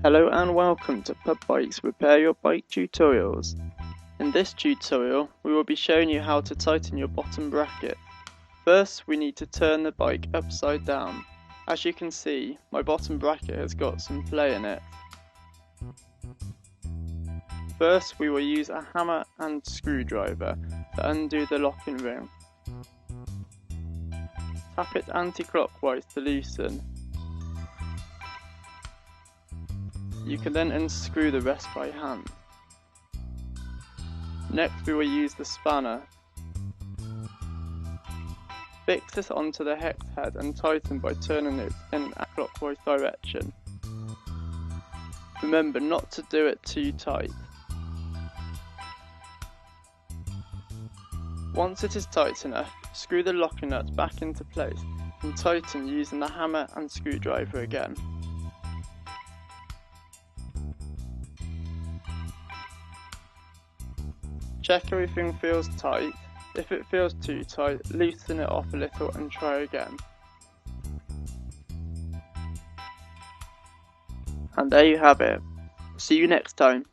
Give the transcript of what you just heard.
Hello and welcome to Pub Bikes Repair Your Bike Tutorials. In this tutorial we will be showing you how to tighten your bottom bracket. First we need to turn the bike upside down. As you can see, my bottom bracket has got some play in it. First we will use a hammer and screwdriver to undo the locking ring. Tap it anti-clockwise to loosen. You can then unscrew the rest by hand. Next we will use the spanner. Fix this onto the hex head and tighten by turning it in a clockwise direction. Remember not to do it too tight. Once it is tight enough, screw the locking nut back into place and tighten using the hammer and screwdriver again. Check everything feels tight. If it feels too tight, loosen it off a little and try again. And there you have it. See you next time.